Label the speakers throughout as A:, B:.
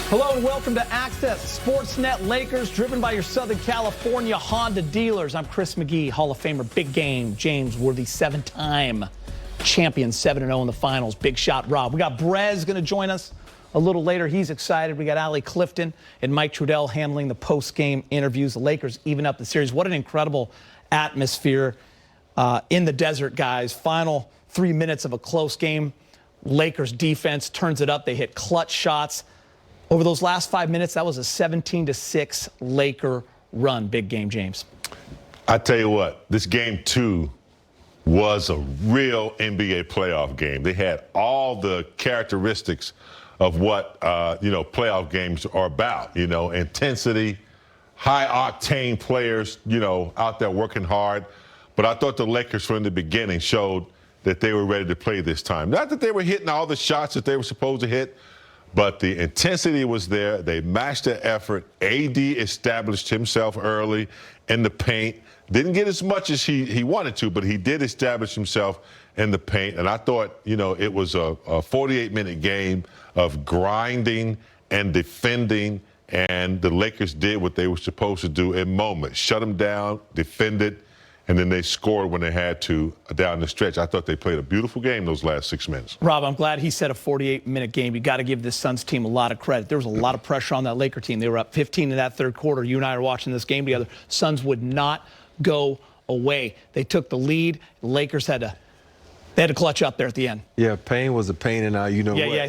A: Hello and welcome to Access Sportsnet Lakers, driven by your Southern California Honda dealers. I'm Chris McGee, Hall of Famer, big game, James Worthy, 7-time champion, 7-0 in the finals. Big shot, Rob. We got Brez going to join us a little later. He's excited. We got Allie Clifton and Mike Trudell handling the post-game interviews. The Lakers even up the series. What an incredible atmosphere in the desert, guys. Final 3 minutes of a close game. Lakers defense turns it up. They hit clutch shots. Over those last 5 minutes, that was a 17-6 Laker run. Big game, James.
B: I tell you what, this game 2 was a real NBA playoff game. They had all the characteristics of what, playoff games are about. Intensity, high-octane players, out there working hard. But I thought the Lakers from the beginning showed that they were ready to play this time. Not that they were hitting all the shots that they were supposed to hit, but the intensity was there. They matched their effort. AD established himself early in the paint. Didn't get as much as he wanted to, but he did establish himself in the paint. And I thought, it was a 48-minute game of grinding and defending, and the Lakers did what they were supposed to do in moments. Shut them down, defended, and then they scored when they had to down the stretch. I thought they played a beautiful game those last 6 minutes.
A: Rob, I'm glad he said a 48-minute game. You got to give this Suns team a lot of credit. There was a lot of pressure on that Laker team. They were up 15 in that third quarter. You and I are watching this game together. Suns would not go away. They took the lead. The Lakers had to clutch up there at the end.
C: Yeah, Payne was a pain in our,
A: he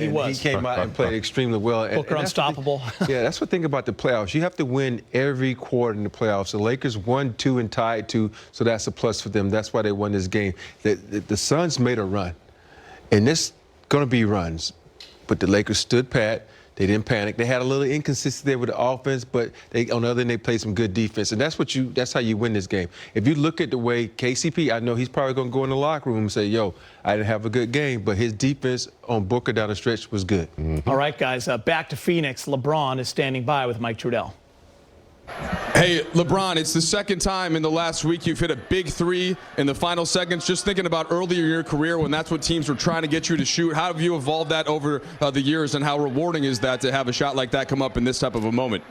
A: was.
C: He came out and played extremely well.
A: Booker unstoppable.
C: That's the thing about the playoffs. You have to win every quarter in the playoffs. The Lakers won 2 and tied 2, so that's a plus for them. That's why they won this game. The Suns made a run, and there's going to be runs, but the Lakers stood pat. They didn't panic. They had a little inconsistency there with the offense, but on the other end, they played some good defense. And that's how you win this game. If you look at the way KCP, I know he's probably going to go in the locker room and say, yo, I didn't have a good game, but his defense on Booker down the stretch was good.
A: All right, guys, back to Phoenix. LeBron is standing by with Mike Trudell.
D: Hey, LeBron, it's the second time in the last week you've hit a big 3 in the final seconds. Just thinking about earlier in your career when that's what teams were trying to get you to shoot. How have you evolved that over the years, and how rewarding is that to have a shot like that come up in this type of a moment?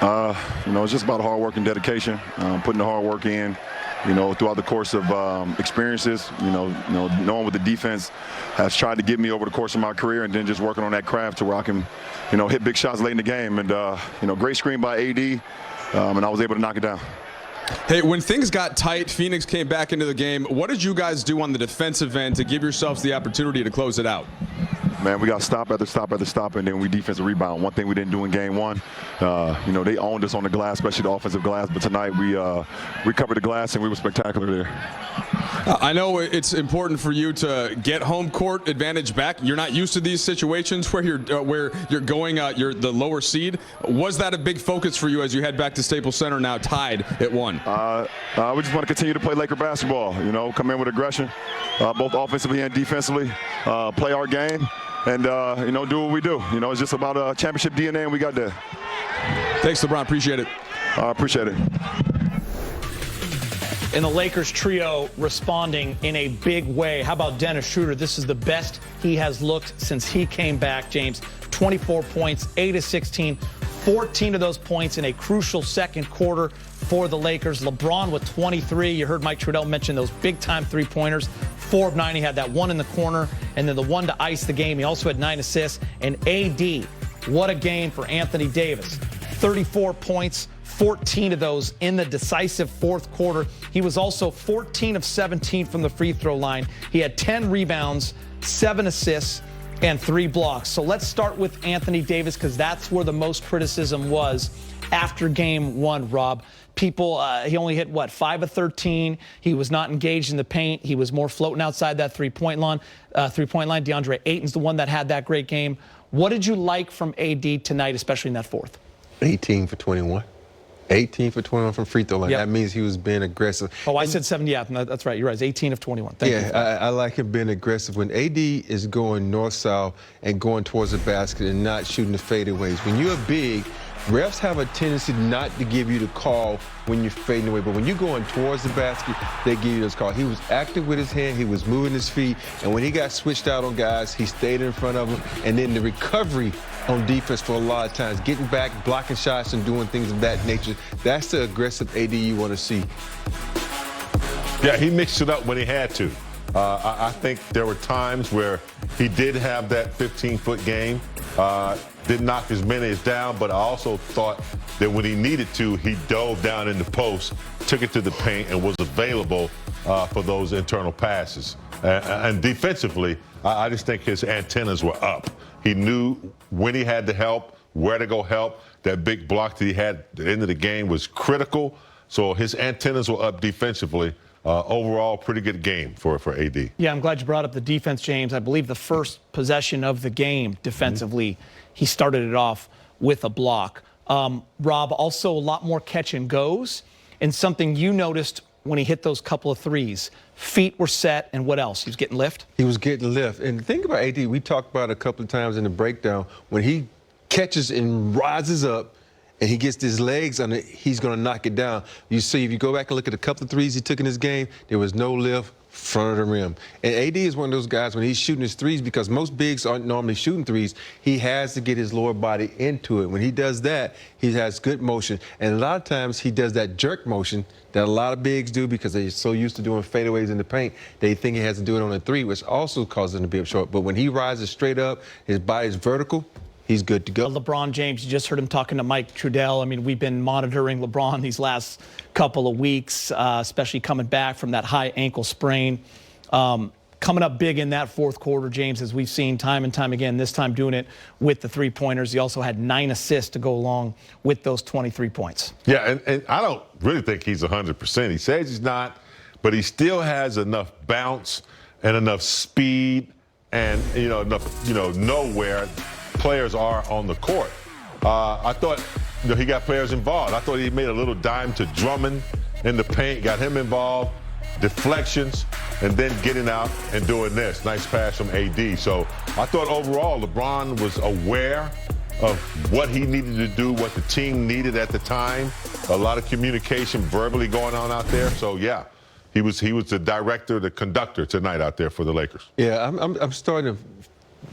E: It's just about hard work and dedication, putting the hard work in, throughout the course of experiences, knowing what the defense has tried to get me over the course of my career, and then just working on that craft to where I can, hit big shots late in the game. And, great screen by AD. And I was able to knock it down.
D: Hey, when things got tight, Phoenix came back into the game. What did you guys do on the defensive end to give yourselves the opportunity to close it out?
E: Man, we got stop after stop after stop, and then we defensive rebound. One thing we didn't do in game 1, they owned us on the glass, especially the offensive glass. But tonight we covered the glass, and we were spectacular there.
D: I know it's important for you to get home court advantage back. You're not used to these situations where you're going you're the lower seed. Was that a big focus for you as you head back to Staples Center now tied at 1?
E: We just want to continue to play Laker basketball. Come in with aggression, both offensively and defensively. Play our game, and do what we do. It's just about championship DNA, and we got that.
D: Thanks, LeBron. Appreciate it.
E: Appreciate it.
A: And the Lakers trio responding in a big way. How about Dennis Schroeder? This is the best he has looked since he came back, James. 24 points, 8 of 16, 14 of those points in a crucial second quarter for the Lakers. LeBron with 23. You heard Mike Trudell mention those big-time three-pointers. 4 of 9. He had that one in the corner, and then the one to ice the game. He also had 9 assists. And AD, what a game for Anthony Davis. 34 points. 14 of those in the decisive fourth quarter. He was also 14 of 17 from the free throw line. He had 10 rebounds, 7 assists, and 3 blocks. So let's start with Anthony Davis, because that's where the most criticism was after game 1, Rob. People, he only hit, 5 of 13. He was not engaged in the paint. He was more floating outside that three-point line. DeAndre Ayton's the one that had that great game. What did you like from AD tonight, especially in that fourth?
C: 18 for 21. 18 for 21 from free throw line.
A: Yep.
C: That means he was being aggressive.
A: Oh, I said 7. Yeah, that's right. You're right. It's 18 of 21. Thank you.
C: I like him being aggressive. When AD is going north-south and going towards the basket and not shooting the fadeaways. When you're big, refs have a tendency not to give you the call when you're fading away, but when you're going towards the basket, they give you this call. He was active with his hand, he was moving his feet, and when he got switched out on guys, he stayed in front of them, and then the recovery on defense for a lot of times, getting back, blocking shots, and doing things of that nature. That's the aggressive AD you want to see.
B: Yeah, he mixed it up when he had to. I think there were times where he did have that 15-foot game, didn't knock as many as down, but I also thought that when he needed to, he dove down in the post, took it to the paint, and was available for those internal passes. And defensively, I just think his antennas were up. He knew when he had to help, where to go help. That big block that he had at the end of the game was critical. So his antennas were up defensively. Overall, pretty good game for AD.
A: Yeah, I'm glad you brought up the defense, James. I believe the first possession of the game defensively, he started it off with a block. Rob, also a lot more catch and goes, and something you noticed when he hit those couple of threes. Feet were set, and what else? He was getting lift?
C: He was getting lift. And the thing about AD, we talked about it a couple of times in the breakdown, when he catches and rises up, and he gets his legs on it, he's going to knock it down. You see, if you go back and look at a couple of threes he took in this game, there was no lift front of the rim. And AD is one of those guys, when he's shooting his threes, because most bigs aren't normally shooting threes, he has to get his lower body into it. When he does that, he has good motion. And a lot of times he does that jerk motion that a lot of bigs do because they're so used to doing fadeaways in the paint, they think he has to do it on a three, which also causes him to be up short. But when he rises straight up, his body's vertical, he's good to go.
A: LeBron James, you just heard him talking to Mike Trudell. I mean, we've been monitoring LeBron these last couple of weeks, especially coming back from that high ankle sprain. Coming up big in that fourth quarter, James, as we've seen time and time again, this time doing it with the three-pointers. He also had 9 assists to go along with those 23 points.
B: Yeah, and I don't really think he's 100%. He says he's not, but he still has enough bounce and enough speed and, enough, know where players are on the court. I thought he got players involved. I thought he made a little dime to Drummond in the paint, got him involved, deflections, and then getting out and doing this. Nice pass from AD. So I thought overall LeBron was aware of what he needed to do, what the team needed at the time. A lot of communication verbally going on out there. So, yeah, he was the director, the conductor tonight out there for the Lakers.
C: Yeah, I'm starting to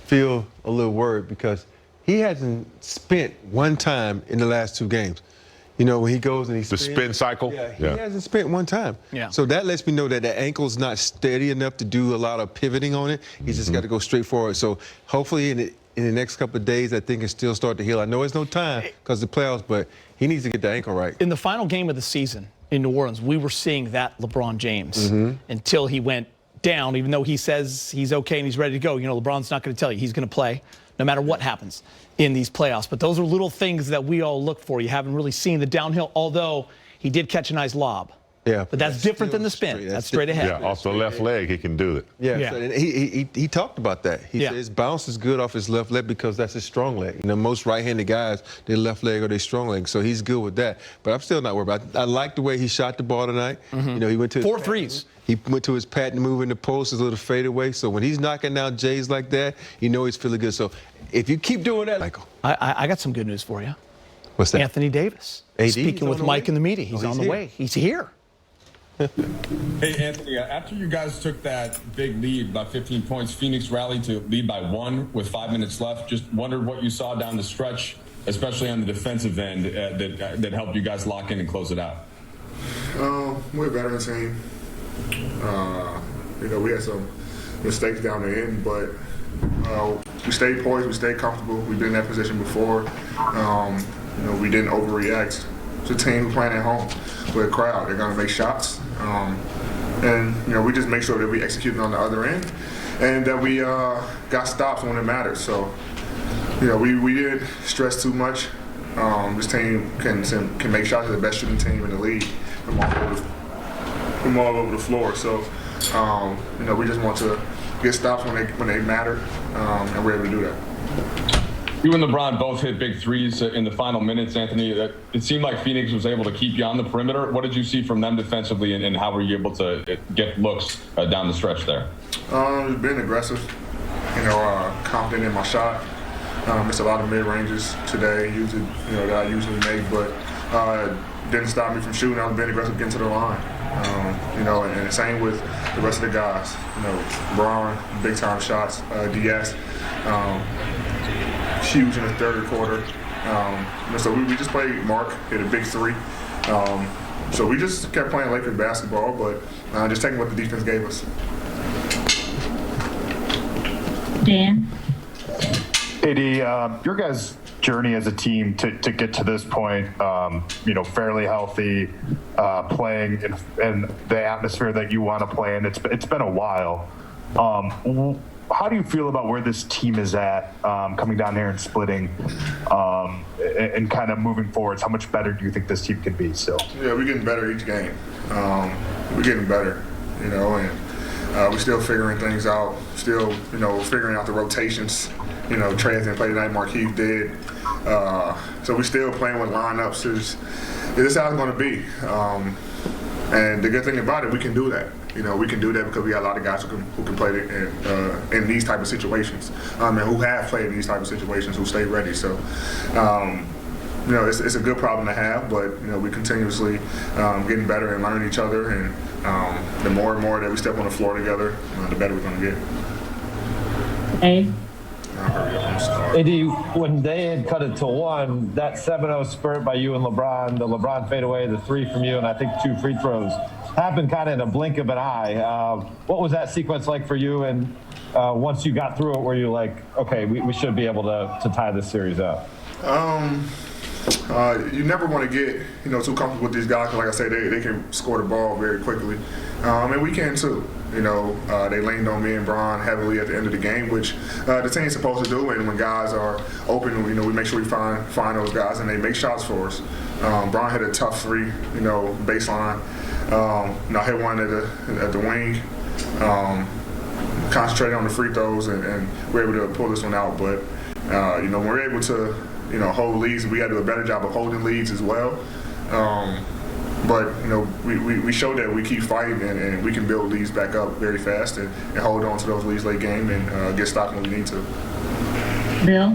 C: feel a little worried because he hasn't spent one time in the last 2 games. When he goes and he spins.
B: The spin cycle?
C: Yeah, he hasn't spent one time.
A: Yeah.
C: So that lets me know that the ankle's not steady enough to do a lot of pivoting on it. He's just got to go straight forward. So hopefully in the next couple of days, I think it'll still start to heal. I know it's no time because of the playoffs, but he needs to get the ankle right.
A: In the final game of the season in New Orleans, we were seeing that LeBron James until he went down, even though he says he's okay and he's ready to go. LeBron's not going to tell you he's going to play no matter what happens in these playoffs. But those are little things that we all look for. You haven't really seen the downhill, although he did catch a nice lob.
C: Yeah,
A: but that's different than the spin. That's straight ahead.
B: Yeah, off the left leg, he can do it.
C: Yeah. So he talked about that. He said his bounce is good off his left leg because that's his strong leg. Most right-handed guys, their left leg or their strong leg. So he's good with that. But I'm still not worried about it. I like the way he shot the ball tonight. He went to
A: 4 threes.
C: He went to his patent move in the post, his little fadeaway. So when he's knocking down Jays like that, he's feeling good. So if you keep doing that, Michael.
A: I got some good news for you.
C: What's that?
A: Anthony Davis.
C: AD,
A: speaking with Mike in the media. He's on the way. He's here.
F: Hey, Anthony, after you guys took that big lead, about 15 points, Phoenix rallied to lead by 1 with 5 minutes left. Just wondered what you saw down the stretch, especially on the defensive end, that helped you guys lock in and close it out.
G: We're a veteran team. We had some mistakes down the end, but we stayed poised, we stayed comfortable. We've been in that position before. We didn't overreact. It's a team who's playing at home with a crowd. They're going to make shots. We just make sure that we executed on the other end and that we got stops when it mattered. So, we didn't stress too much. This team can make shots. They're the best shooting team in the league from all over the floor. So, we just want to get stops when they matter, and we're able to do that.
F: You and LeBron both hit big threes in the final minutes, Anthony. It seemed like Phoenix was able to keep you on the perimeter. What did you see from them defensively, and how were you able to get looks down the stretch there?
G: Being aggressive, confident in my shot. Missed a lot of mid-ranges today, usually, that I usually make, but didn't stop me from shooting. I was being aggressive getting to the line. And the same with the rest of the guys. LeBron, big-time shots. DS, huge in the third quarter. So we just played Mark, hit a big three. So we just kept playing Lakers basketball, but just taking what the defense gave us.
H: Dan?
I: AD, your guys' journey as a team to get to this point, fairly healthy, playing in the atmosphere that you want to play in. It's been a while. How do you feel about where this team is at, coming down here and splitting, and kind of moving forwards? How much better do you think this team can be still?
G: Yeah, we're getting better each game. We're getting better, and we're still figuring things out. Still, figuring out the rotations. Trey didn't play tonight. Markeith did. So we're still playing with lineups. This is how it's going to be. And the good thing about it, we can do that. We can do that because we got a lot of guys who can play in these type of situations, and who have played in these type of situations, who stay ready. So, it's a good problem to have, but we continuously getting better and learning each other, and the more and more that we step on the floor together, the better we're going to get.
H: Hey.
J: AD, when they had cut it to 1, that 7-0 spurt by you and LeBron, the LeBron fadeaway, the 3 from you, and I think 2 free throws, happened kind of in a blink of an eye. What was that sequence like for you? And once you got through it, were you like, okay, we should be able to tie this series up?
G: You never want to get too comfortable with these guys, because like I said, they can score the ball very quickly, and we can too. They leaned on me and Bron heavily at the end of the game, which the team's supposed to do. And when guys are open, we make sure we find those guys and they make shots for us. Bron hit a tough 3, baseline. I hit one at the wing. Concentrated on the free throws and we're able to pull this one out. But when we're able to hold leads, we got to do a better job of holding leads as well. But we show that we keep fighting and we can build leads back up very fast and hold on to those leads late game and get stopped when we need to.
H: Bill?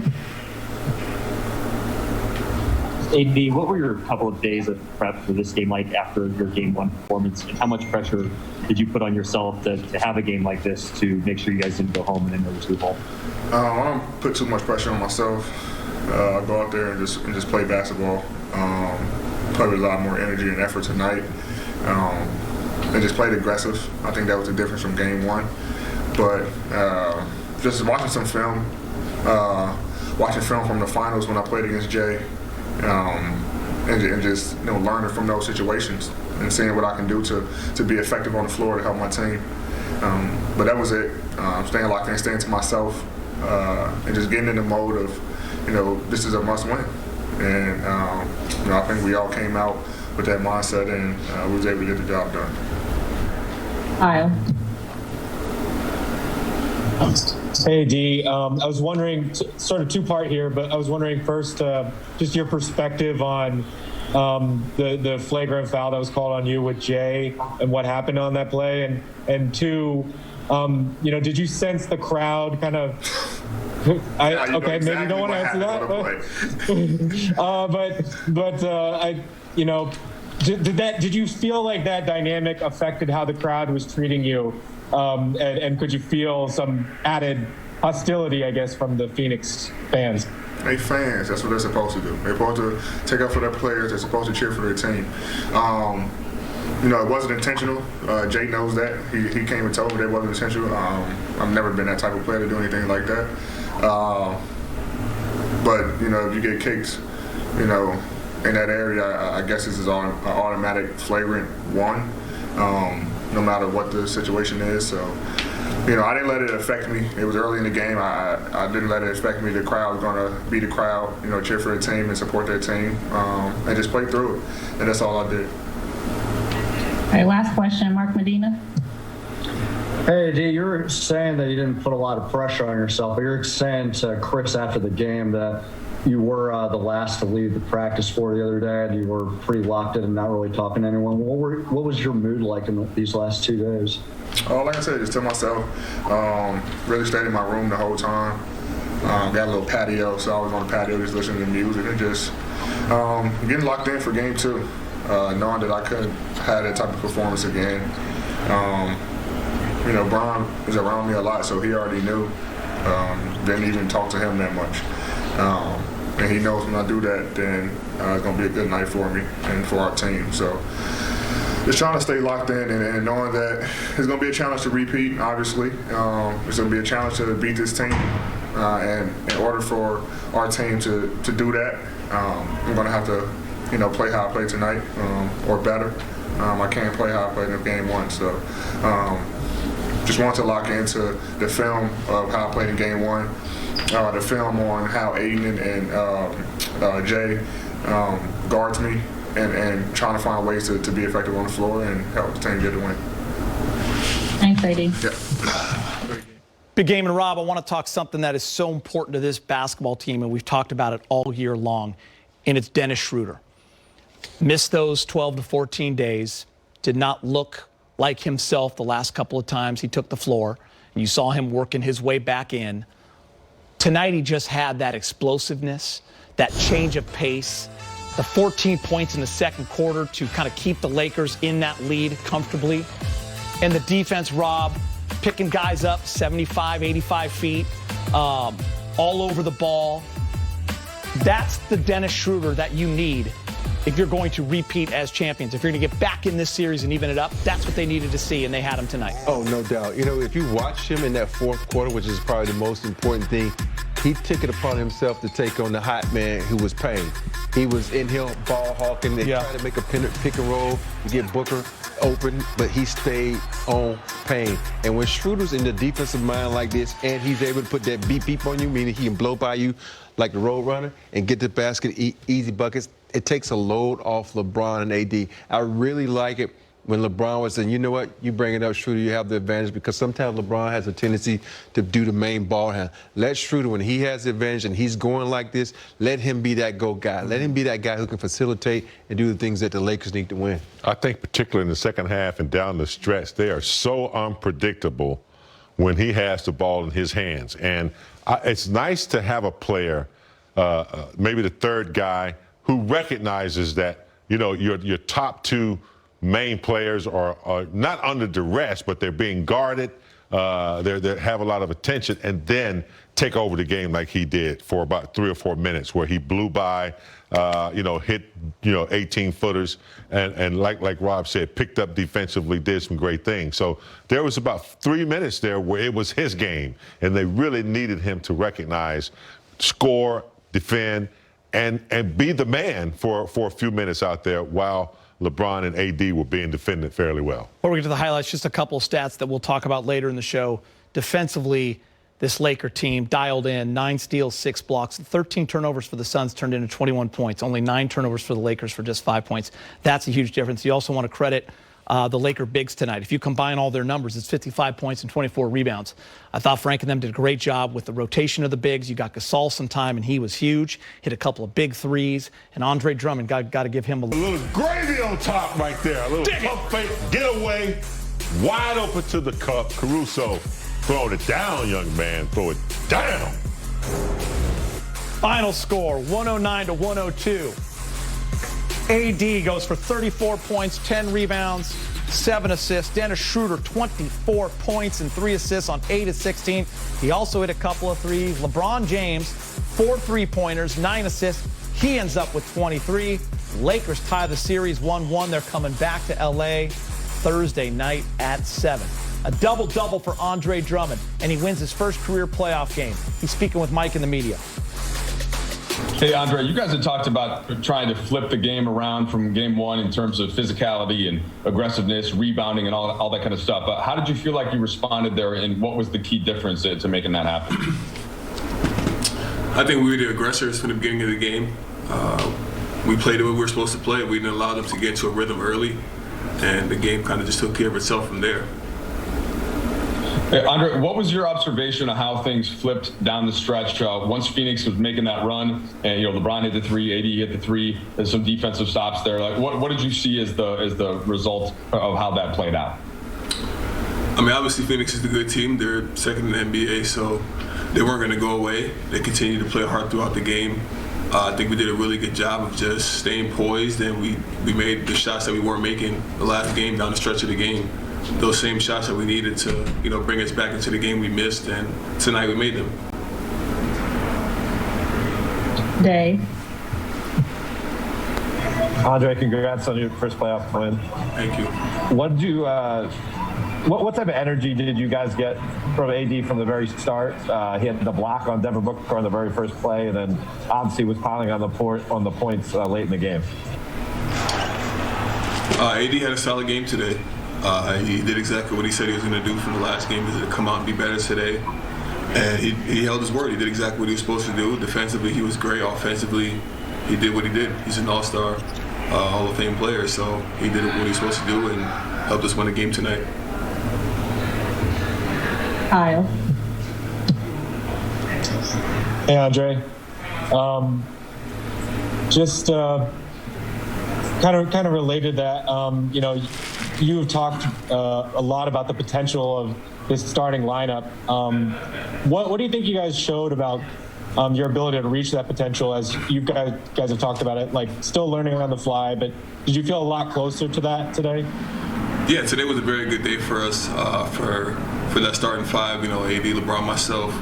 K: AD, what were your couple of days of prep for this game like after your game 1 performance, and how much pressure did you put on yourself to have a game like this to make sure you guys didn't go home and then lose the ball?
G: I don't put too much pressure on myself. I go out there and just play basketball. Play with a lot more energy and effort tonight, and just played aggressive. I think that was the difference from game 1. But just watching some film, from the finals when I played against Jay, and just learning from those situations and seeing what I can do to be effective on the floor to help my team. But that was it. Staying locked in, staying to myself, and just getting in the mode of this is a must win. And I think we all came out with that mindset, and we was able to get the job done.
H: Kyle.
L: Hey, D. I was wondering, sort of 2-part here, but I was wondering first, just your perspective on the flagrant foul that was called on you with Jay and what happened on that play, and 2, did you sense the crowd kind of? Okay, maybe you don't want to answer that, did you feel like that dynamic affected how the crowd was treating you, and could you feel some added hostility, I guess, from the Phoenix fans?
G: They fans, that's what they're supposed to do. They're supposed to take up for their players. They're supposed to cheer for their team. It wasn't intentional. Jay knows that. He came and told me that wasn't intentional. I've never been that type of player to do anything like that. But if you get kicked, in that area, I guess this is an automatic flagrant 1, no matter what the situation is. So, I didn't let it affect me. It was early in the game. I didn't let it affect me. The crowd was going to be the crowd, cheer for their team and support their team, and just play through it. And that's all I did.
H: All right, last question, Mark Medina.
M: Hey, D, you were saying that you didn't put a lot of pressure on yourself, but you're saying to Chris after the game that you were the last to leave the practice floor the other day, and you were pretty locked in and not really talking to anyone. What was your mood like in these last 2 days?
G: Like I said, just to myself, really stayed in my room the whole time. Got a little patio, so I was on the patio just listening to music and just getting locked in for game 2, knowing that I could have that type of performance again. You know, Bron is around me a lot, so he already knew. Didn't even talk to him that much. And he knows when I do that, then it's going to be a good night for me and for our team. So just trying to stay locked in and knowing that it's going to be a challenge to repeat, obviously. It's going to be a challenge to beat this team. And in order for our team to do that, I'm going to have to, you know, play how I played tonight or better. I can't play how I played in game 1. So just want to lock into the film of how I played in game 1, the film on how Aiden and Jay guards me, and trying to find ways to be effective on the floor and help the team get the win.
H: Thanks, AD.
G: Yeah.
A: Big game. And Rob, I want to talk something that is so important to this basketball team, and we've talked about it all year long, and it's Dennis Schroeder. Missed those 12 to 14 days, did not look like himself the last couple of times he took the floor. You saw him working his way back in. Tonight he just had that explosiveness, that change of pace, the 14 points in the second quarter to kind of keep the Lakers in that lead comfortably. And the defense, Rob, picking guys up 75, 85 feet, all over the ball. That's the Dennis Schroeder that you need if you're going to repeat as champions. If you're going to get back in this series and even it up, that's what they needed to see, and they had him tonight.
C: Oh, no doubt. You know, if you watch him in that fourth quarter, which is probably the most important thing, he took it upon himself to take on the hot man who was Payne. He was in here ball hawking. They tried to make a pick and roll to get Booker open, but he stayed on Payne. And when Schroeder's in the defensive mind like this, and he's able to put that beep on you, meaning he can blow by you like the road runner and get the basket, easy buckets, it takes a load off LeBron and AD. I really like it when LeBron was saying, you know what, you bring it up, Schroeder, you have the advantage, because sometimes LeBron has a tendency to do the main ball hand. Let Schroeder, when he has the advantage and he's going like this, let him be that go guy. Let him be that guy who can facilitate and do the things that the Lakers need to win.
B: I think particularly in the second half and down the stretch, they are so unpredictable when he has the ball in his hands. And it's nice to have a player, maybe the third guy, who recognizes that, you know, your top two main players are not under duress, but they're being guarded. They have a lot of attention, and then take over the game like he did for about 3 or 4 minutes, where he blew by, hit 18-footers, and like Rob said, picked up defensively, did some great things. So there was about 3 minutes there where it was his game, and they really needed him to recognize, score, defend, and be the man for a few minutes out there while LeBron and AD were being defended fairly well.
A: Before we get to the highlights, just a couple of stats that we'll talk about later in the show. Defensively, this Laker team dialed in 9 steals, 6 blocks, 13 turnovers for the Suns turned into 21 points. Only 9 turnovers for the Lakers for just 5 points. That's a huge difference. You also want to credit the Laker bigs tonight. If you combine all their numbers, it's 55 points and 24 rebounds. I thought Frank and them did a great job with the rotation of the bigs. You got Gasol some time, and he was huge. Hit a couple of big threes. And Andre Drummond, got to give him a
B: little gravy on top right there. A little pump fake, get away, wide open to the cup. Caruso throwing it down, young man. Throw it down.
A: Final score, 109-102. AD goes for 34 points, 10 rebounds, 7 assists. Dennis Schroeder, 24 points and 3 assists on 8 of 16. He also hit a couple of threes. LeBron James, 4 3-pointers, 9 assists. He ends up with 23. Lakers tie the series 1-1. They're coming back to L.A. Thursday night at 7. A double-double for Andre Drummond, and he wins his first career playoff game. He's speaking with Mike in the media.
F: Hey, Andre, you guys had talked about trying to flip the game around from game 1 in terms of physicality and aggressiveness, rebounding, and all that kind of stuff. How did you feel like you responded there, and what was the key difference to making that happen?
N: I think we were the aggressors from the beginning of the game. We played the way we were supposed to play. We didn't allow them to get into a rhythm early, and the game kind of just took care of itself from there.
F: Hey, Andre, what was your observation of how things flipped down the stretch once Phoenix was making that run, and LeBron hit the 3, AD hit the 3, there's some defensive stops there. Like, what did you see as the result of how that played out?
N: I mean, obviously Phoenix is a good team. They're second in the NBA, so they weren't going to go away. They continued to play hard throughout the game. I think we did a really good job of just staying poised, and we made the shots that we weren't making the last game down the stretch of the game. Those same shots that we needed to, bring us back into the game we missed, and tonight we made them.
H: Dave.
J: Andre, congrats on your first playoff win.
N: Thank you.
J: What type of energy did you guys get from AD from the very start? He had the block on Devin Booker on the very first play, and then obviously was piling on the points late in the game.
N: AD had a solid game today. He did exactly what he said he was going to do from the last game, is to come out and be better today. And he held his word. He did exactly what he was supposed to do. Defensively, he was great. Offensively, he did what he did. He's an all-star, Hall of Fame player, so he did what he was supposed to do and helped us win the game tonight.
H: Kyle.
L: Hey, Andre. Just kind of related to that. You've talked a lot about the potential of this starting lineup. What do you think you guys showed about your ability to reach that potential, as you guys have talked about it, like still learning on the fly, but did you feel a lot closer to that today?
N: Yeah, today was a very good day for us, for that starting five, AD, LeBron, myself,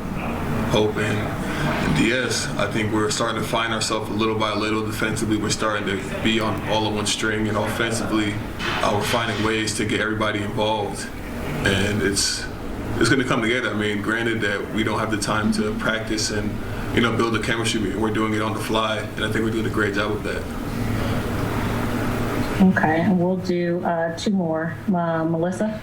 N: Hope, and Diaz. I think we're starting to find ourselves little by little. Defensively, we're starting to be on all of one string, and offensively, we're finding ways to get everybody involved. And it's going to come together. I mean, granted that we don't have the time to practice and, build a chemistry. We're doing it on the fly, and I think we're doing a great job of that.
H: Okay, and we'll do two more. Melissa?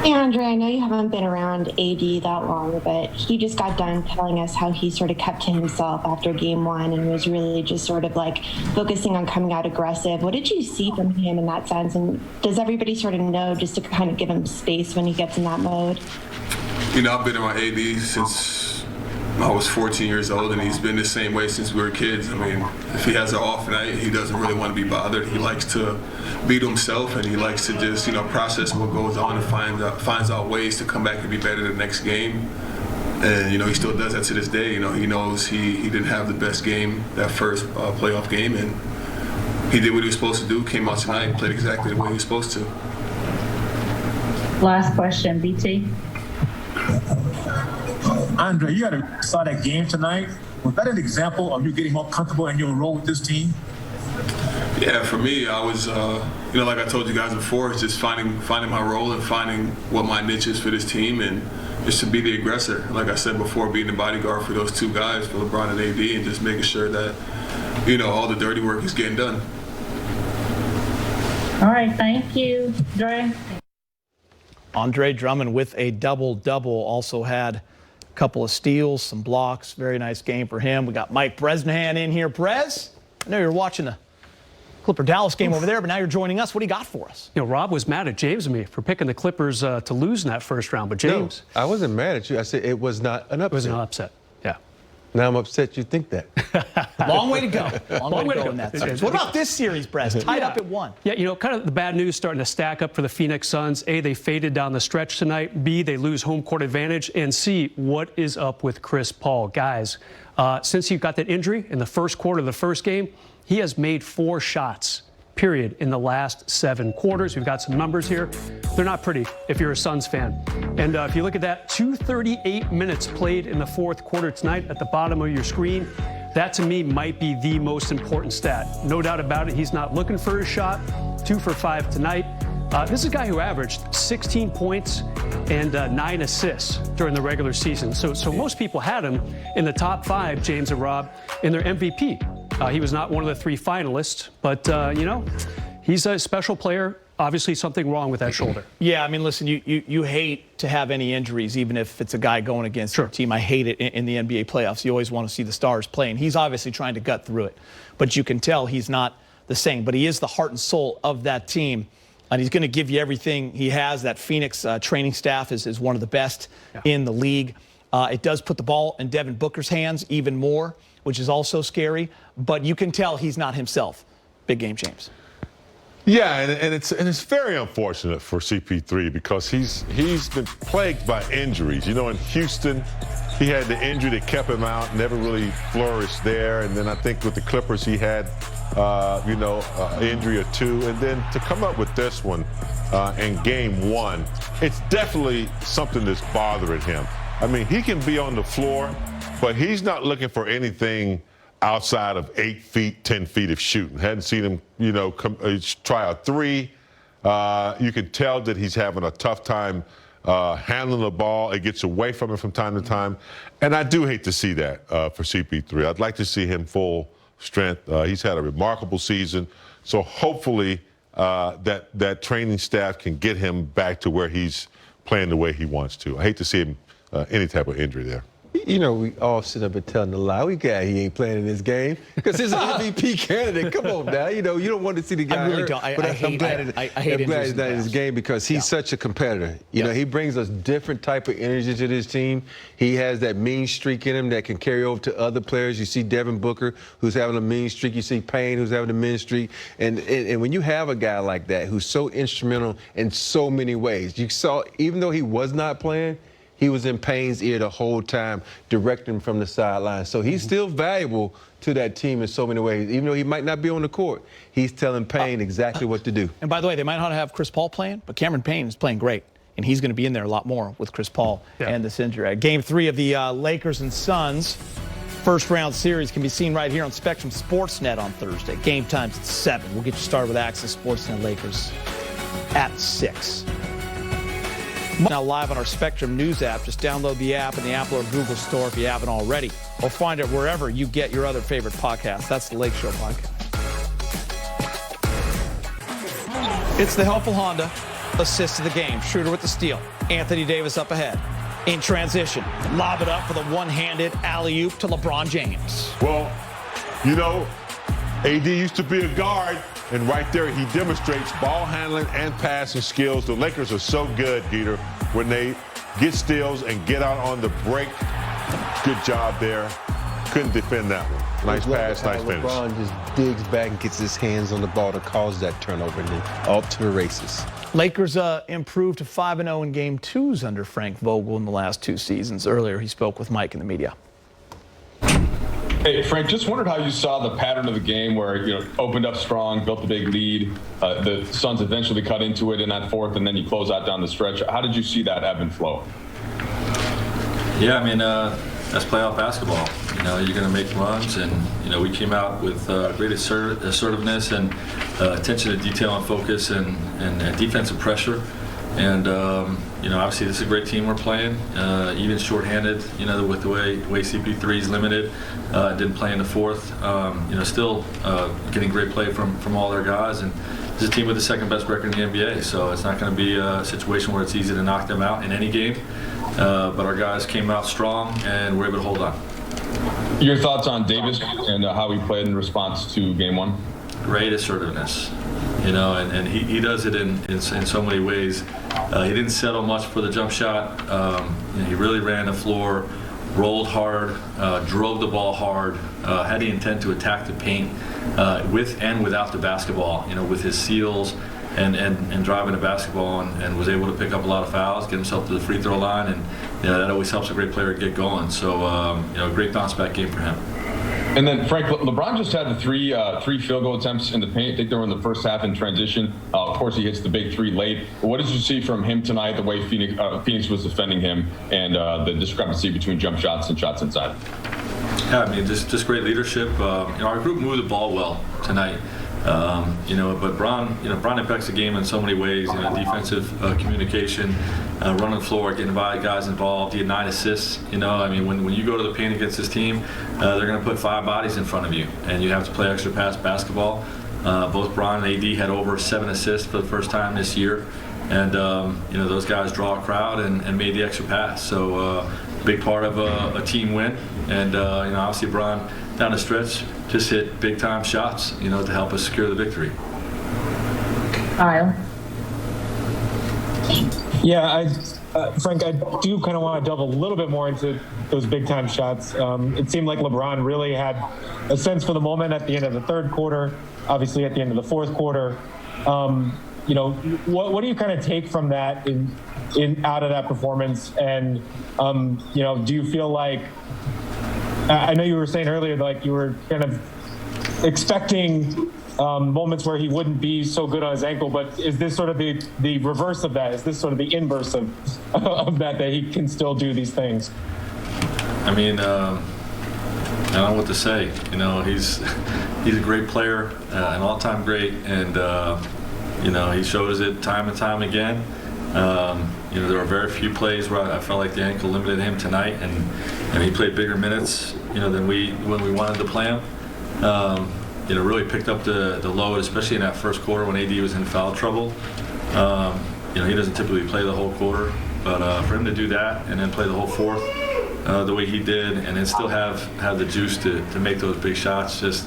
O: Hey, Andre, I know you haven't been around AD that long, but he just got done telling us how he sort of kept to himself after game one and was really just sort of like focusing on coming out aggressive. What did you see from him in that sense? And does everybody sort of know just to kind of give him space when he gets in that mode?
N: I've been around AD since I was 14 years old, and he's been the same way since we were kids. I mean, if he has an off night, he doesn't really want to be bothered. He likes to beat himself, and he likes to just, process what goes on and finds out ways to come back and be better the next game. And, he still does that to this day. He knows he didn't have the best game that first playoff game, and he did what he was supposed to do, came out tonight, played exactly the way he was supposed to.
H: Last question, BT.
P: Andre, you saw that game tonight. Was that an example of you getting more comfortable in your role with this team?
N: Yeah, for me, I was, like I told you guys before, it's just finding my role and finding what my niche is for this team, and just to be the aggressor. Like I said before, being the bodyguard for those two guys, for LeBron and AD, and just making sure that, all the dirty work is getting done.
H: All right, thank you, Dre.
A: Andre Drummond with a double-double, also had a couple of steals, some blocks. Very nice game for him. We got Mike Bresnahan in here. Brez, I know you're watching the Clipper-Dallas game over there, but now you're joining us. What do you got for us?
Q: Rob was mad at James and me for picking the Clippers to lose in that first round, but James...
C: No, I wasn't mad at you. I said it was not an upset.
Q: It was an upset, yeah.
C: Now I'm upset you think that.
A: Long way to go. Long way to go in that series. What about this series, Brez? Tied up at 1.
Q: Yeah, kind of the bad news starting to stack up for the Phoenix Suns. A, they faded down the stretch tonight. B, they lose home court advantage. And C, what is up with Chris Paul? Guys, since he got that injury in the first quarter of the first game, he has made 4 shots, period, in the last 7 quarters. We've got some numbers here. They're not pretty if you're a Suns fan. And if you look at that, 238 minutes played in the fourth quarter tonight at the bottom of your screen. That, to me, might be the most important stat. No doubt about it, he's not looking for his shot. 2 for 5 tonight. This is a guy who averaged 16 points and 9 assists during the regular season. So most people had him in the top 5, James and Rob, in their MVP. He was not one of the 3 finalists, but, he's a special player. Obviously something wrong with that shoulder.
A: Yeah, I mean, listen, you hate to have any injuries, even if it's a guy going against your team. I hate it in the NBA playoffs. You always want to see the stars play, and he's obviously trying to gut through it. But you can tell he's not the same. But he is the heart and soul of that team, and he's going to give you everything he has. That Phoenix training staff is one of the best in the league. It does put the ball in Devin Booker's hands even more, which is also scary. But you can tell he's not himself. Big game, James.
B: Yeah, and it's very unfortunate for CP3 because he's been plagued by injuries. You know, in Houston, he had the injury that kept him out, never really flourished there. And then I think with the Clippers, he had, an injury or two. And then to come up with this one in game one, it's definitely something that's bothering him. I mean, he can be on the floor, but he's not looking for anything outside of 8 feet, 10 feet of shooting. Hadn't seen him, try a three. You can tell that he's having a tough time handling the ball. It gets away from him from time to time. And I do hate to see that for CP3. I'd like to see him full strength. He's had a remarkable season. So hopefully that training staff can get him back to where he's playing the way he wants to. I hate to see him any type of injury there.
C: You know, we all sit up and telling the lie. We got he ain't playing in this game because he's an MVP candidate. Come on now, you don't want to see the guy.
A: I really
C: hurt,
A: don't.
C: but I'm glad he's not in this game because he's such a competitor. You know, he brings a different type of energy to this team. He has that mean streak in him that can carry over to other players. You see Devin Booker, who's having a mean streak. You see Payne, who's having a mean streak. And when you have a guy like that who's so instrumental in so many ways, you saw even though he was not playing, he was in Payne's ear the whole time, directing him from the sideline. So he's still valuable to that team in so many ways. Even though he might not be on the court, he's telling Payne exactly what to do.
A: And by the way, they might not have Chris Paul playing, but Cameron Payne is playing great. And he's going to be in there a lot more with Chris Paul and this injury. Game 3 of the Lakers and Suns first-round series can be seen right here on Spectrum Sportsnet on Thursday. Game time's at 7. We'll get you started with Access Sportsnet Lakers at 6. Now live on our Spectrum News app. Just download the app in the Apple or Google store if you haven't already. Or find it wherever you get your other favorite podcasts. That's the Lake Show podcast. It's the helpful Honda assist to the game. Schroeder with the steal. Anthony Davis up ahead. In transition. Lob it up for the one-handed alley-oop to LeBron James.
B: Well, AD used to be a guard. And right there, he demonstrates ball handling and passing skills. The Lakers are so good, Geeter, when they get steals and get out on the break. Good job there. Couldn't defend that one. Nice pass, nice finish.
C: LeBron just digs back and gets his hands on the ball to cause that turnover, and then off to the races.
A: Lakers improved to 5-0 in Game 2s under Frank Vogel in the last 2 seasons. Earlier, he spoke with Mike in the media.
F: Hey, Frank, just wondered how you saw the pattern of the game where, opened up strong, built a big lead. The Suns eventually cut into it in that fourth, and then you close out down the stretch. How did you see that ebb and flow?
R: Yeah, I mean, that's playoff basketball. You're going to make runs, and, we came out with great assertiveness and attention to detail and focus and defensive pressure. And, obviously this is a great team we're playing, even shorthanded, with the way CP3 is limited, didn't play in the fourth, still getting great play from all their guys. And this is a team with the second best record in the NBA, so it's not going to be a situation where it's easy to knock them out in any game. But our guys came out strong and were able to hold on.
F: Your thoughts on Davis and how he played in response to Game 1?
R: Great assertiveness. And he does it in so many ways. He didn't settle much for the jump shot. He really ran the floor, rolled hard, drove the ball hard, had the intent to attack the paint with and without the basketball, with his seals and driving the basketball, and was able to pick up a lot of fouls, get himself to the free throw line, and that always helps a great player get going. So, great bounce back game for him.
F: And then, Frank, LeBron just had the three field goal attempts in the paint. I think they were in the first half in transition. Of course, he hits the big 3 late. But what did you see from him tonight, the way Phoenix was defending him, and the discrepancy between jump shots and shots inside?
R: Yeah, I mean, just great leadership. Our group moved the ball well tonight. But Bron impacts the game in so many ways. Defensive communication, running the floor, getting guys involved. He had 9 assists. When you go to the paint against this team, they're going to put 5 bodies in front of you, and you have to play extra pass basketball. Both Bron and AD had over 7 assists for the first time this year, and those guys draw a crowd and made the extra pass. So big part of a team win, and obviously Bron down the stretch just hit big time shots, to help us secure the victory.
H: Kyle.
L: Yeah, Frank, I do kind of want to delve a little bit more into those big time shots. It seemed like LeBron really had a sense for the moment at the end of the third quarter, obviously at the end of the fourth quarter. You know, what do you kind of take from that out of that performance? And you know, do you feel like, I know you were saying earlier, like you were kind of expecting moments where he wouldn't be so good on his ankle, but is this sort of the reverse of that? Is this sort of the inverse of that he can still do these things?
R: I mean, I don't know what to say. You know, he's a great player, an all-time great, and you know, he shows it time and time again. You know, there were very few plays where I felt like the ankle limited him tonight, and he played bigger minutes, you know, than when we wanted to play him. You know, really picked up the load, especially in that first quarter when AD was in foul trouble. You know, he doesn't typically play the whole quarter, but for him to do that and then play the whole fourth the way he did, and then still have the juice to make those big shots, just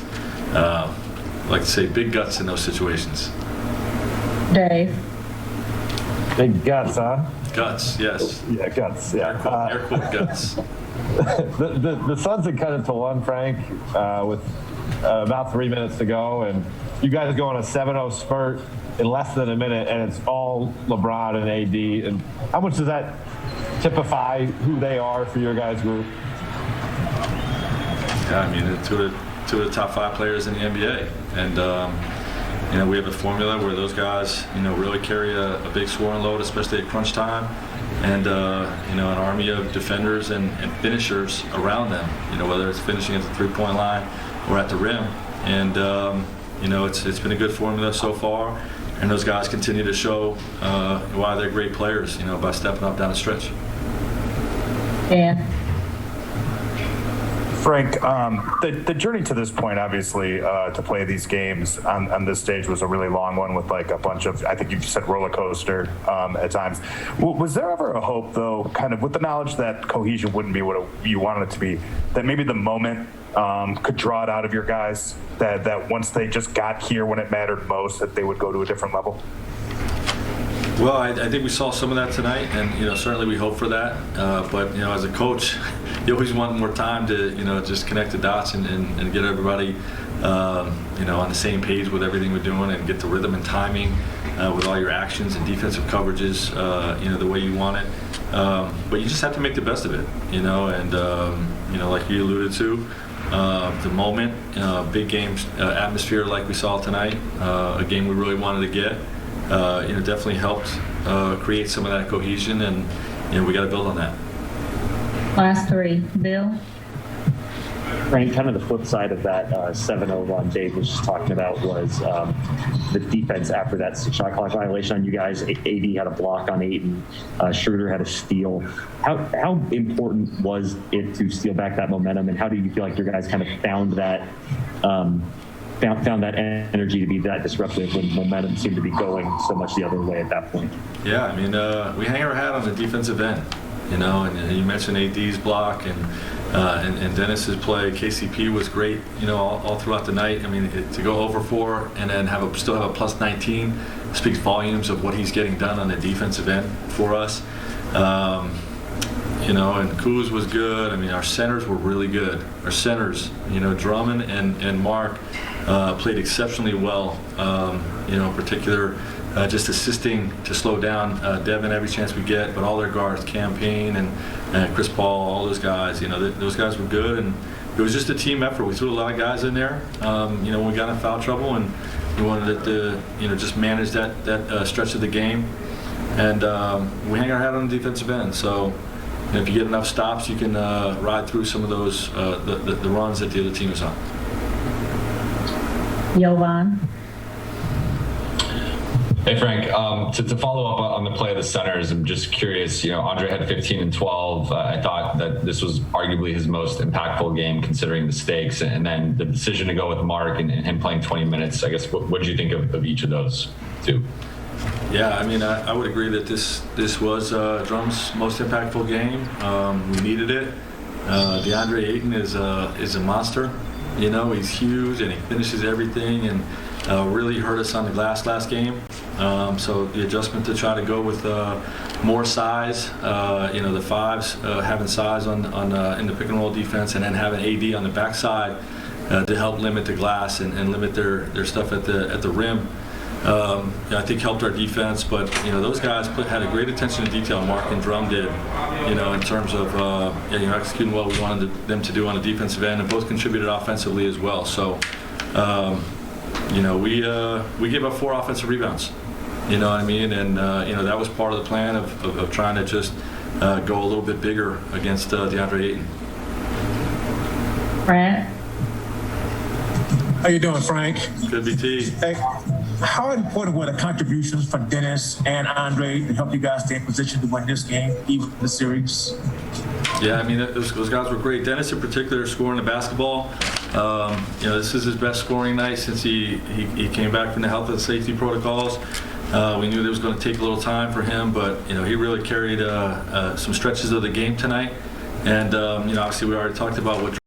R: like to say, big guts in those situations.
H: Dave.
J: Big guts, huh?
R: Guts, yes.
J: Yeah, guts. Yeah.
R: Air quote guts.
J: The Suns had cut it to 1, Frank, with about 3 minutes to go, and you guys go on a 7-0 spurt in less than a minute, and it's all LeBron and AD. And how much does that typify who they are for your guys' group?
R: Yeah, I mean, two of the top 5 players in the NBA, and you know, we have a formula where those guys, you know, really carry a big scoring load, especially at crunch time, and you know, an army of defenders and finishers around them. You know, whether it's finishing at the 3-point line or at the rim, and you know, it's been a good formula so far, and those guys continue to show why they're great players. You know, by stepping up down the stretch.
H: Yeah.
I: Frank, the journey to this point, obviously, to play these games on this stage was a really long one with like a bunch of, I think you said roller coaster at times. Was there ever a hope, though, kind of with the knowledge that cohesion wouldn't be what you wanted it to be, that maybe the moment could draw it out of your guys, that once they just got here when it mattered most, that they would go to a different level?
R: Well, I think we saw some of that tonight, and you know, certainly we hope for that. But you know, as a coach, you always want more time to, you know, just connect the dots and get everybody, you know, on the same page with everything we're doing, and get the rhythm and timing with all your actions and defensive coverages, you know, the way you want it. But you just have to make the best of it, you know, and you know, like you alluded to, the moment, big game atmosphere like we saw tonight, a game we really wanted to get. You know, definitely helped create some of that cohesion, and you know, we got to build on that.
H: Last 3, Bill.
K: Frank, kind of the flip side of that 7-0 run Dave was just talking about was the defense after that shot clock violation on you guys. AD had a block on Ayton, Schroeder had a steal. How important was it to steal back that momentum, and how do you feel like your guys kind of found that found that energy to be that disruptive when momentum seemed to be going so much the other way at that point?
R: Yeah, I mean, we hang our hat on the defensive end, you know, and you mentioned AD's block and Dennis's play. KCP was great, you know, all throughout the night. I mean, to go over 4 and then still have a plus 19 speaks volumes of what he's getting done on the defensive end for us. You know, and Kuz was good. I mean, our centers were really good. Our centers, you know, Drummond and Mark played exceptionally well. You know, in particular, just assisting to slow down Devin every chance we get, but all their guards, Campaign and Chris Paul, all those guys, you know, those guys were good, and it was just a team effort. We threw a lot of guys in there, you know, when we got in foul trouble, and we wanted to, you know, just manage that stretch of the game, and we hang our hat on the defensive end. So, you know, if you get enough stops, you can ride through some of those the runs that the other team is on.
H: Jovan.
S: Hey, Frank, to follow up on the play of the centers, I'm just curious, you know, Andre had 15 and 12. I thought that this was arguably his most impactful game considering the stakes, and then the decision to go with Mark and him playing 20 minutes. I guess, what did you think of each of those two?
R: Yeah, I mean, I would agree that this was Drum's most impactful game. We needed it. DeAndre Ayton is a monster. You know, he's huge and he finishes everything, and really hurt us on the glass last game. So the adjustment to try to go with more size, you know, the 5s having size on in the pick and roll defense, and then having AD on the backside to help limit the glass and limit their stuff at the rim. I think helped our defense. But those guys had a great attention to detail. Mark and Drum did, in terms of executing what we wanted them to do on the defensive end, and both contributed offensively as well. So, we gave up 4 offensive rebounds. You know what I mean? And that was part of the plan of trying to just go a little bit bigger against DeAndre Ayton.
H: Brett.
P: How you doing, Frank?
R: Good, BT.
P: Hey, how important were the contributions from Dennis and Andre to help you guys stay in position to win this game, even the series?
R: Yeah, I mean, those guys were great. Dennis in particular scoring the basketball. This is his best scoring night since he came back from the health and safety protocols. We knew that it was going to take a little time for him, but he really carried some stretches of the game tonight. And obviously we already talked about what